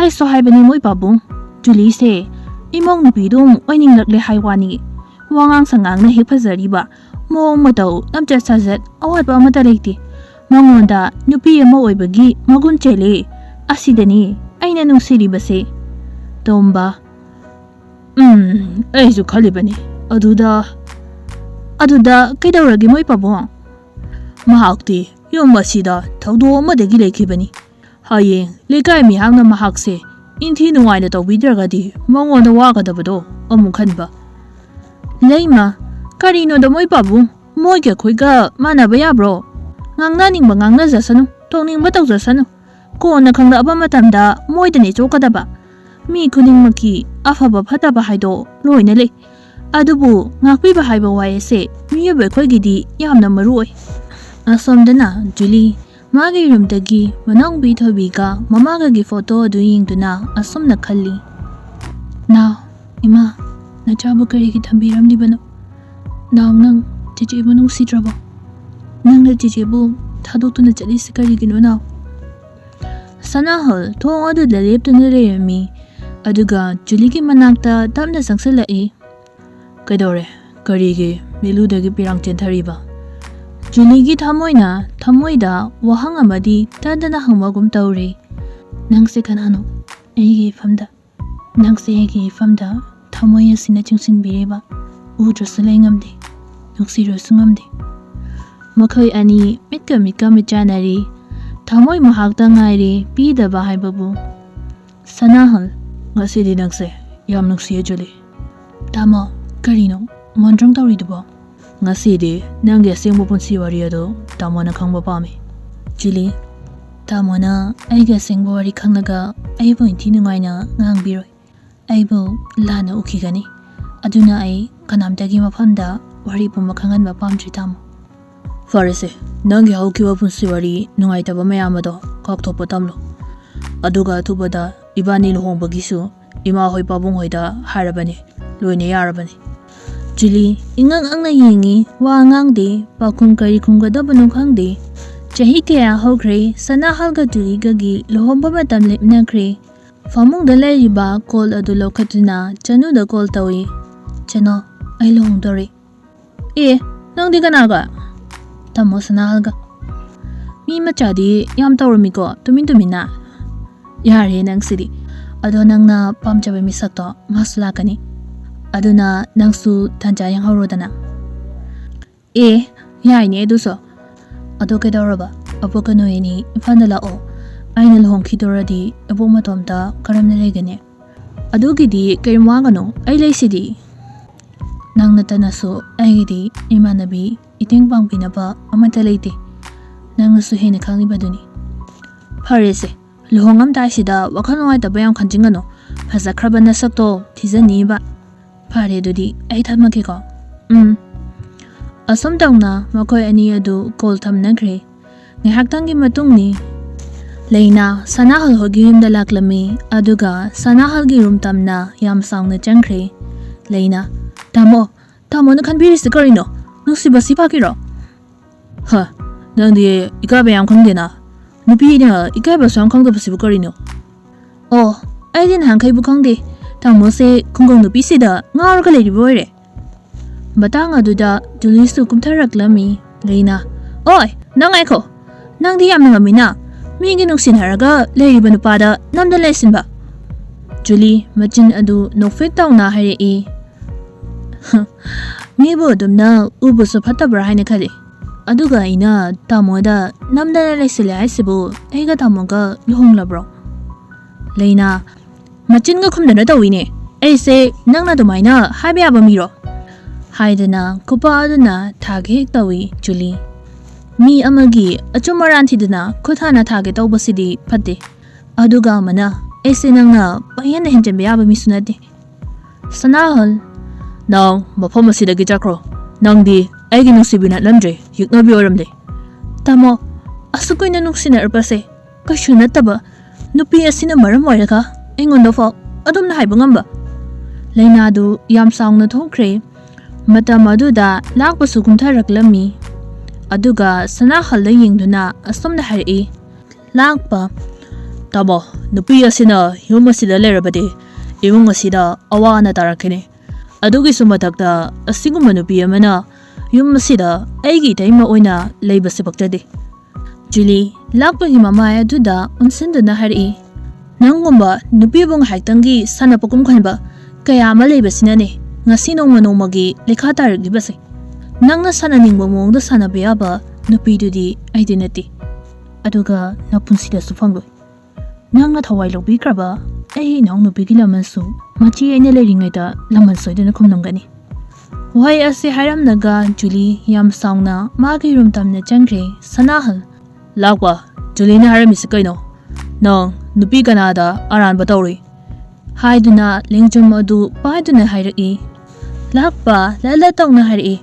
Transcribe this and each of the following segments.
so haibani moi pabung Julie se imong nupidum oining lakle haiwani wangang sangang na hipazariba mo matau namcha sajat awat ba mata leiti mangonda nupi ama oibagi magun chele asidani aina nungsiribase tomba aisu khalibani aduda kaidawragi moi pabung mahakti yom asida thaudo amadagi lekhibani hayeng lekai mi hangna mahakse inthi nuwaina tawbidragadi mangonda wagadabado amuk khanba leima karino da moi pabu moi ke khoiga manaba yabro ngangna ningba ngangna jasanu tongning ba tawjasanu ko na khangda aba matamda moi dani chokadaba mi khuning maki afaba phataba haido loina le adubu ngakpi ba haiba waise mi be khoigidi yamna maroi asomdana Julie magi rumdagi manang bi thobiga mamaga gi photo adu yingduna asomna khalli na ima na chabu kari ki thambiram dibano nang chichi bunung sitrabo nang na chichi bu thadotuna chali sikari gino na sanahol thong adu lalep tuna remi aduga Julie ki manakta tamna sangsalai kaidore kari gi milu dagi pirang chenthariba Julie gi thamoida wahang amadi tadana hangmagum tauri nangse kanano egi famda nangse egi famda thamoya sina chingsin bireba udrasalai ngamde nuksiro sungamde makhoi ani mitka michanari thamoi mahakta ngairi pidaba haibabu sanahal ngasidi nangse yam nuksiye Julie tamo karino mondrang tauridubo ngasidi nangge asengbo punsi wari ado tamona khangba pami Julie tamona aiga asengbo wari khangnaga aibo inthi nungaina ngangbiroi aibo lana ukigani aduna ai kanamdagi mafamda wari pumba khanganba pamdri tamo farese nangge haukiwa punsi wari nungaitaba mayamado kakthokpa tamlo aduga thubada ibani luhongbagisu ima hoi pabung hoida harabani loine yarabani Julie ingang angna yingi wa ngangde pakum kari khunggadabanu khangde chahi kaya hokre sanahalga Julie gagi lohomba matam lepnakre famungda leriba call adu lokhatuna chanu da call tawi chano ai lohongdore nangdi kanaga tamo sanahalga mi machadi yam tawramiko tumina yare nang sidi ado nangna pamchabe misakto ngasla kani aduna nangsu tanja yang haurodana yaine eduso ado kedoraba apokano eni fandala o aina lohong khidoradi aboma tomta karamna legane adugidi karimwagano ai leisidi nangna tanaso aigidi imanabi iting pangpinaba amata leite nangsu hene khangibaduni farese lohongam taisida wakhanoi tabayam khanjingano phazakrabana sakto thizani ba Pare dudi ai thamake ko asom tawna makoi ani adu kol thamnakre ngihaktangi matungni leina sanahal hogi yumda laklami aduga sanahal gi rum tamna yam sangna changkre leina tamo na khanbiri sikarino nusi basi pakiro ha nangdi ikabe yam khangdena nupi na ikabe sang khangda basi bukarino ai din hangkai bukhangde tamo se khungong nupi sida ngar ka leri boire batang aduda Julie su kumtharaklami leina oi nangai ko nangdi yam ngamina mingi nuksin haraga leri banupada namda lesinba Julie machin adu nofek tawna hari mi bo dumna ubu so phatabra haina khale aduga ina tamoda namda lesile aisibu eiga tamoga lohonglabro leina machin ga khumdana tawine aise nangna dumaina haibe aba miro haidana kupa aduna thage tawi Julie mi amagi achumaran thidana khuthana thage tawbasidi phate aduga mana aise nangna payan henjembe aba misunade sanahal nang mafam asidagi jakro nangdi aigi nungsibina lamdre yeknabi oiramli tamo asukoina nuksina arpase kashu nataba nupi asina maram oiraga aingonda fo adumna haiba ngamba leina du yam sangna thokre matam aduda lakpa sukumtharaklami aduga sanahal yingduna asomna hari lakpa Tamo, nupi asina yum asida lerabadi, imung asida awa na tarakini. Adugi sumatakta asinguma nupi amana yum asida aigi taima oina leiba sipakjadi. Julie, lakpagi mamaya aduda unsinduna hari. Nangumba nupi bong haitangi sana pakum khanba kaya ama leiba sinane ngasi nongmagi lekha taragi base. Nangna sana ningba mongda sana beyaba nupi dudi identity. Aduga napunsida sufanglo. Nangna thawai lobi kraba ai nong nupi gi lamansu machi aina leringeta laman soidana khumnamgani. Wai ase hairamnaga Julie yam saungna magi room tamna changre sanahal. Lakwa Julie na haramisi kaino. Nong nupi kanada aran batawri. Haiduna lingjum adu paiduna hairaki. Lakpa lala tawna hairaki.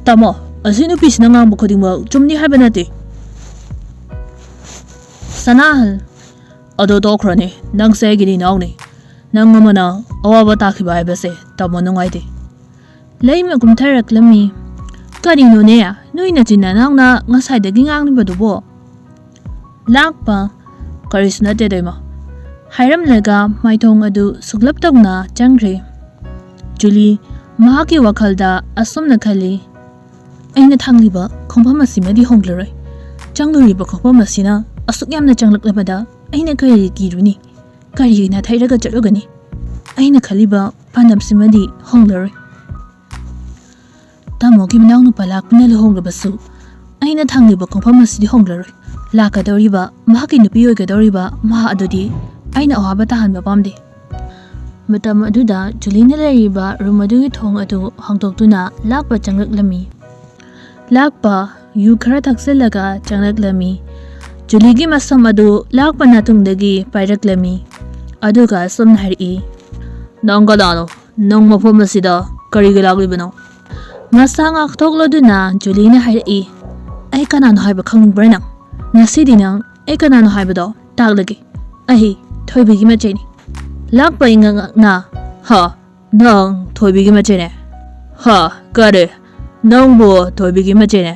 Tamo asi nupi sinangang bukodingwa chumni haibanati. Sanahal ado tokrani nang segini nauni nang amana awaba takiba haibase tamo nungaiti. Laima kumtarak lami karino neya nuina jina nangna ngasaidagi ngangni badubo. Lakpa karisna tedema hairam lega maithong adu suglap tawna changre. Julie mahaki wakhalda asumna khali aina thangliba khompham asimadi honglaroi changluriba khompham asina asuk yamna changlaknabada aina kari kiruni kari na thairaga chalogani aina khaliba panam simadi honglaroi tamo gi mnangnu palakna le honglabasu aina thangliba khompham asidi honglaroi lakadoriba mahaki nupi oigadoriba maha adudi aina awaba tahanba pamde. Matam aduda Julie na leriba rumadugi thong adu hangtoktuna lakpa changlaklami. Lakpa yu khara thaksellaga changlaklami. Julie gi masam adu lakpa natungdagi pairaklami. Aduga sumna hari. Nanggadano nang mafam asida karigi laglibano. Masang aktokladuna Julie na hari. Ay kanano haiba khangbra nang. Ngasidi nang ay kanano haibado taglagi. Ahi thoibigi macheni. Lakpa inga na ha nang thoibigi machene. Ha kare nang bo thoibigi machene.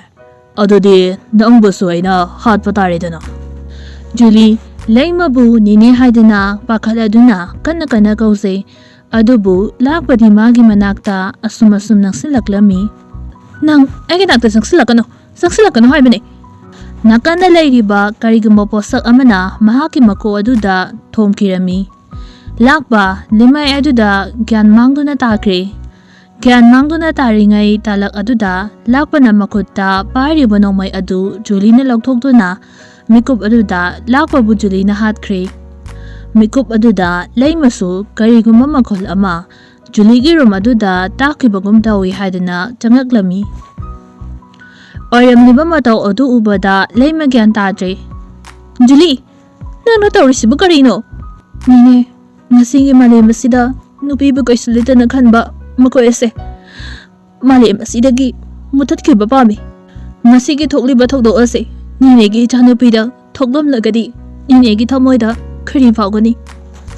Adudi nang bo suaina hat pataridana. Julie laima bu nini haidana pakhaladuna kana kause adubu lakpa di magi manakta asum nang silaklami. Nang ay nakta saksilakano haibane. Nakana lairiba karigumba posak amana mahaki mako aduda thomkirami. Lakpa limay aduda gyan mangduna takre. Gyan mangduna taringai talak aduda lakpa na makutta pariba nongmay adu Julie na lagtokduna mikup aduda lakpa bu Julie na hatkre. Mikup aduda laymasu karigumba makol ama Julie girum aduda takibagum dawi haidana changaklami. Oiramli mataw adu ubada layma gyan tadre. Julie, nano tawrisibu karino? Nine, ngasing malim masida nupi bukoy sulita na kanba makoyese. Malim masidagi mutat kiba pami. Ngasigi thokli ba thokdo ase. Ninegi chanupida thokdom lagadi. Ninegi thamoida kari faugani.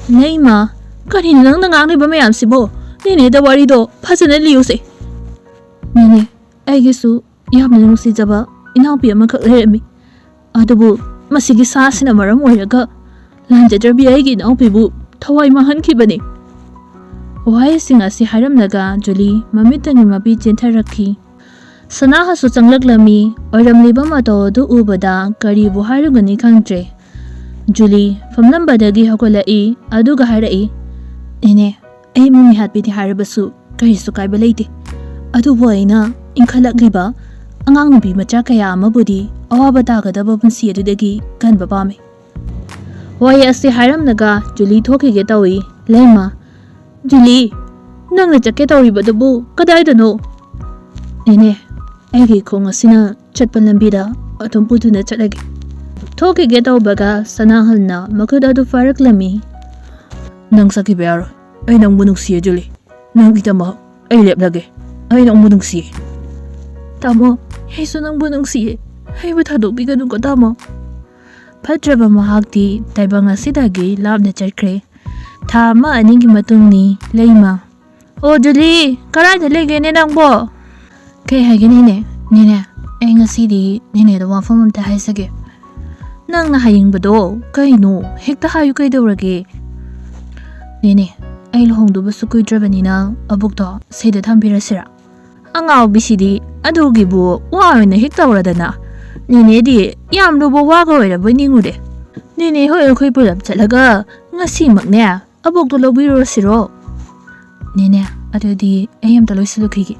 Layma, kari nang nangang ba mayam sibo. Nine da warido phasana liyuse. Nine, aigisu yamna nungsijaba inaupi amakak lerami. Adubu masigi sasina maram oiraga lanjajarbi aigi inaupibu thawai mahankibani. Wai singa si hairamnaga Julie mamitani mabi chentharakhi. Sanaha su changlaklami oiramliba mataw adu ubada karibu hairugani khangtre. Julie famnambadagi hakolai aduga hairai. Ine ai mumi hatpiti hairabasu karisu kaiba leite. Adubu aina inkhalakliba angang nupi macha kaya amabudi awaba tagadaba punsi adudagi kanba pame. Wai ase hairamnaga Julie thokige tawi layma. Julie, nangna chake tawi badabu kadaidano? Ine, aigi khong asina chatpan lambida atum putuna chatlagi. Thokige tawbaga sanahalna makudadu faraklami. Nang sakibe aro, ay nang bunungsiye Julie. Nang kitama, ay leplage. Ay nang bunungsiye. Tamo, heso nang bunungsiye. Ay batadobigano ko tamo. Padraba mahakti taibang asidagi labna chakre. Tama aningi matungni layma. O Julie, karay talige ninang bo. Kay hagin nine, ay ngasidi nine da wafamam ta haisage. Nangna hayingbado kaino hekta hayu kaidorage. Nene, ai lohongduba su kuidrabanina abukto seida thambirasira. Angaw bisidi adugibu waawina hekta uradana. Nene di yam lubo waga oiraba ningude. Nene hoi akhoi pulap chalaga ngasi makne abukto lobirosiro. Nene, adudi ayam taloisulukigi.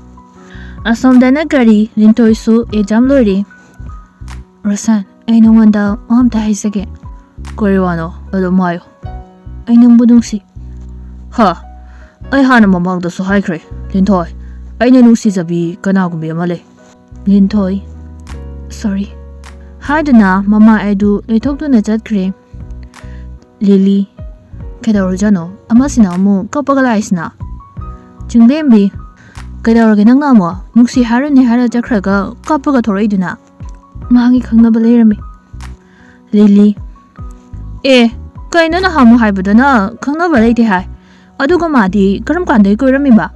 Asomdana gari lintoisu exam lori. Rosan, ai nonganda amta haisage. Koriwano, adomayo. Ai nangbu nungsi. Ha, ai hana mamangda su haikre. Lintoi, ai na nungsi zabi kanagumbi amale. Lintoi, sorry. Haidana mama aidu leitokduna chatkre. Lily, kedaurujano, amasina amu kapagalaisna. Chinglembi, kedaurage nangna mo, nungsi harani hara chakraga kapaga thoraiduna. Mangi khangnaba leirami. Lily, kaina na hamu haibadana khangnaba leite hai. Aduga madi karam kandai koirami ba.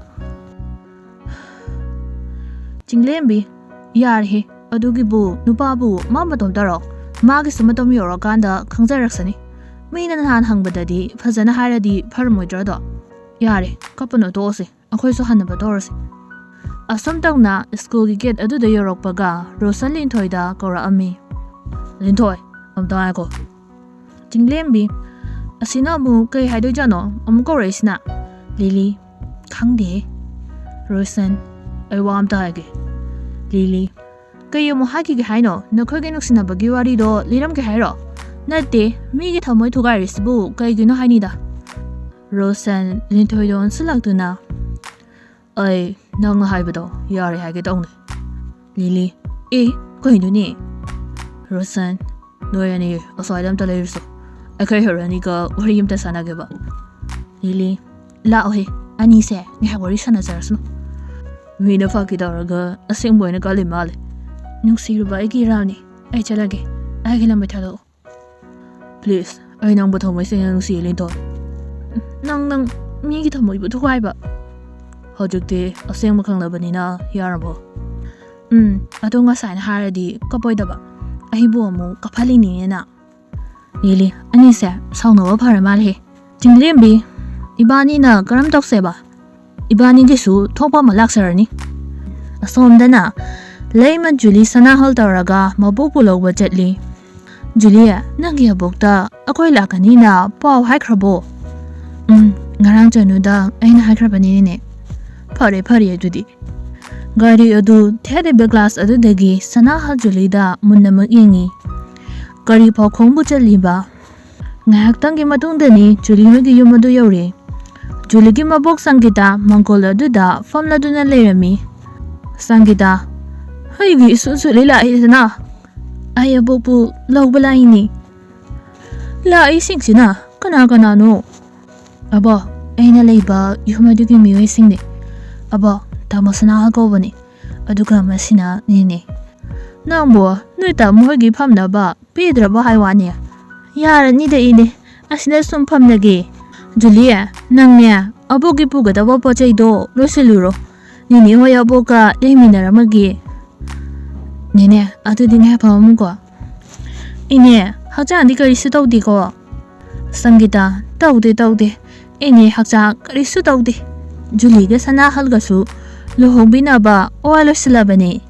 Chinglembi, yarhe, adugi bu nupa bu mama tomtaro. Magi sumatom yorokanda khangzaraksani. Mina nahan hangbadadi fazana haradi paramoidrado. Yare, kapano tosi, akhoi so hanaba dorasi. Asam tangna school gi gate aduda yorokpaga Rosan Linthoida kora ami. Lintoi, amta ko. Chinglembi, asina mu kai haido jano amko raisna. Lily, khangde. Rosan, ai wam ta age. Lily, kai mu haki gi haino nakhoi ge nuksina bagi wari do liram ge hairo. Nate, mi gi thamoi thugai risbu kai gi no hainida. Rosan Linthoidon sulakduna. Ai nang haibado yare hage dong. Lily, kainuni. Rosan, noyani asaidam talayurso. Akai harani ka wariyam ta sanageba. Lily, laohe ani se ngai wari sanazarasno. Mina fakidaraga asing boyna kalimale. Nungsiruba igi rani. Ai chalage. Ai gilam bethalo. Please, ai nang bathomai sing nungsi Lintoi. Nang mi gi thamoi bu thugai ba. Hojukti aseng makhanglabani yarabo. Ado nga sain haradi kapoidaba. Ahibu amu kapalini na. Lily, anise saungnawa pharamalhe. Chinglembi, ibani na karam tokseba. Ibani gisu thokpa malaksarani. Asomdana leima Julie sana hol tawraga mabupu logba chatli. Julia, nangi abokta akoi lakani na paw haikrabo. Ngarang chanuda aina haikrabani ne. Pare adudi. Gari adu thede glass adu dagi sana hal Julida munnamak yengi. Gari paw khongbu chaliba. Ngahaktangi matungdani Julie hogi yumadu yore. Julie gi mabok Sangita mangkol aduda famladuna leirami. Sangita, haigi isu lila isna. Ay abopu lawbala ini. La isingsina kana no. Aba, aina leiba yumadugi miwe singde. Aba, tamasana agobani. Aduga masina nene. Nambo, nuita muhagi pamnaba, Pedraba haiwania. Yara nida ine, asina sum pamnagi. Julia, nangnia, abogi puga da wapa chaido, rosiluro. Nini hoya boka, leminara magi. Nene, atu ding hapamukwa. Ine, hakja di kari sutaudi ko. Sangita, taude. Ine hakja kari sutaudi. Julie ga sana halgasu luhogbinaba oalosilabani.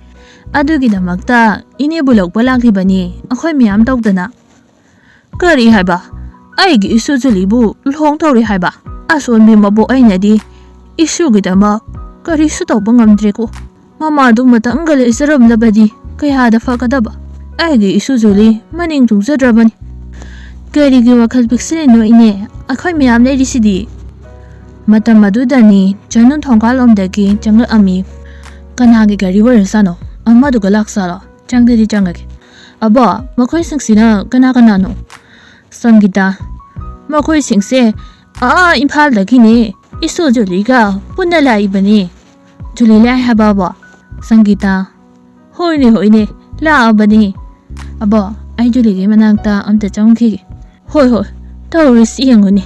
Adugidamakta ine bulog balakibani akhoi miyam tawdana. Kari haiba, aigi isu Julie bu luhong tawri haiba. Ason mi mabo ainadi isu gidama kari sutawba ngamdre ko. Mama du matanggal isaram labadi kaya da fakadaba. Aigi isu Julie maning tungzadrabani. Kari gi wakal piksilin no ine akhoi miyam lerisidi. Matam madudani janun thongkalomdagi jangal ami kanagi gari warisano amadu galaksala jangdedi jangage. Aba makhoi singsina kana no. Sangita, makhoi singse imphal dagi ne isu Julie ga punna laibani. Julie lai hababa. Sangita, hoine la abani. Aba ai Julie gi manakta amta changki. Hoi tawris yenguni.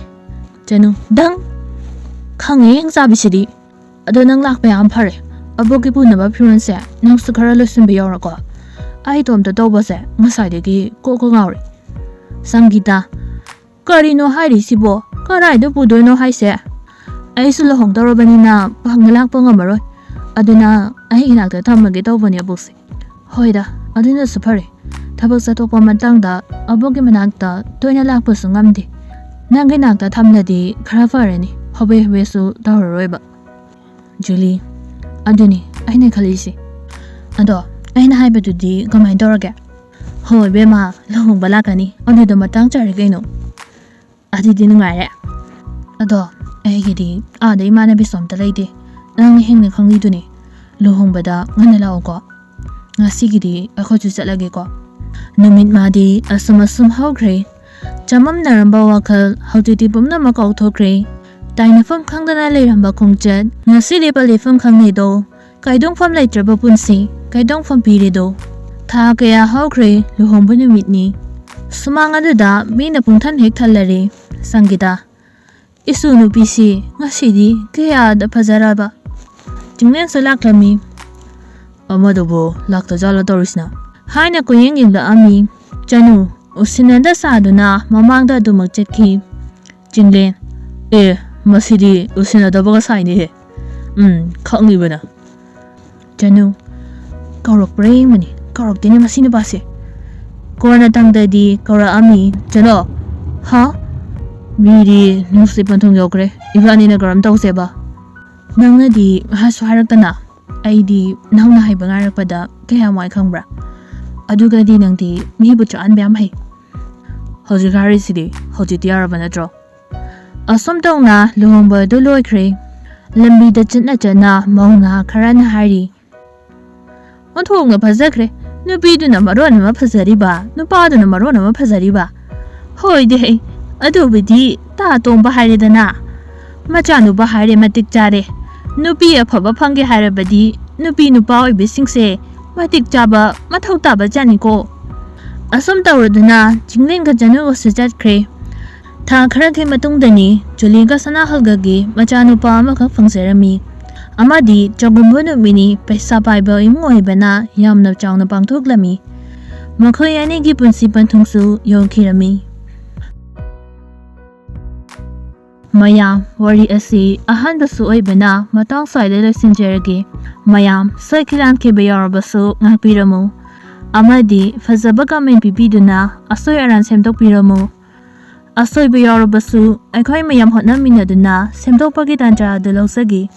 Janu dang Kangi ang sabi sidi. Ado nang lakpa ang pare. Abogi po na ba piranse nang sukara lusun biyaw ko. Ay tom to ba se ngasay digi ko ngawri. Sangita Karino Hari Sibo Karai do Pudono Haise Aisula Hong Dorobanina Pangalak Pongamaro Aduna Aina the Tamagito Vania Busi Hoida Adina Supari Tabasato Matanga Abogimanakta Toina Lapusungamdi Nanginakta Tamnadi Karafarani Hobe Vesu Doroba Julie Aduni Aina Kalisi Ado Aina Hybridudi Gomai Doroga Hoi Bema Long Balakani only the Matang Charigano Adi didn't marry Ado Agidi the Imana Bisom the lady Nang Hing Kongi Duni Luhong Bada Manalago Nasigidi a coach Salagiko Numit Madi Asumasum How Grey Jamam Naramba Wakal How did the Bumnamako to Grey Dine from Kangana Lamba Kongjet Nasili Bali from Kangido Kaidong from later Bapunsi Kaidong from Pirido Takaya How Grey Luhong Bunumit Sumanga Duda Mina Puntan Hektalari Sangita Isunu PC Ngasidi Kaya the Pazaraba Jinglen Salaklami Amadobo Lakta Jala Dorisna Haina Koying in the army Janu Usinanda Saduna Mamanga Dumakjeki Jinglen Masidi Usinada Bogasai Kongi Bana Janu Korok Brain Money Korok Dini Masina Basi Korana Tangdadi Kora Ami Jano Ha Miri Nungshibido Yogre Ivani Nagaram Doseba Nangadi Haswaratana Aidi Nana Hibanarapada Kayamai Kangbra Adugadi Nangdi Mibucha and Bamhay Hojikari City Hojitiarabanadro Asomdona Luhomba Doloikre Lambi the Jana Mona Karana Hari Ontonga Pazakre No Biduna Marona Pazariba No Paduna Marona Pazariba Hoi day Adubidi Ta Tomba Haridana Machanu Bahari Matic Jare No be a papa pungi harabadi, no be no boy bising say, Matic Jabba, Matotaba Janiko. Asum Tauradana, Jinglinga Janu was that cray. Ta Karake Matungdani, Julinga Sana Halgagi, Machanu Pamaka Fangserami. Amadi, Jogumbuno Mini, Pesa Bible in Moibana, Yam no Jang the Bangtoglami. Makoyani Gibun Sipantungsu, Yonkirami. Mayam, Wari Asi, Ahan Basu Ibana, Matang Side Sinjergi, Mayam, Circulant Kebayar Basu, Napiramu, Amadi, Fazabagamin Bibiduna, Asoyaran Semdopiramu, Asoy Bayar Basu, I call Mayam Hotnamina Duna, Semdopagitanja de Losagi.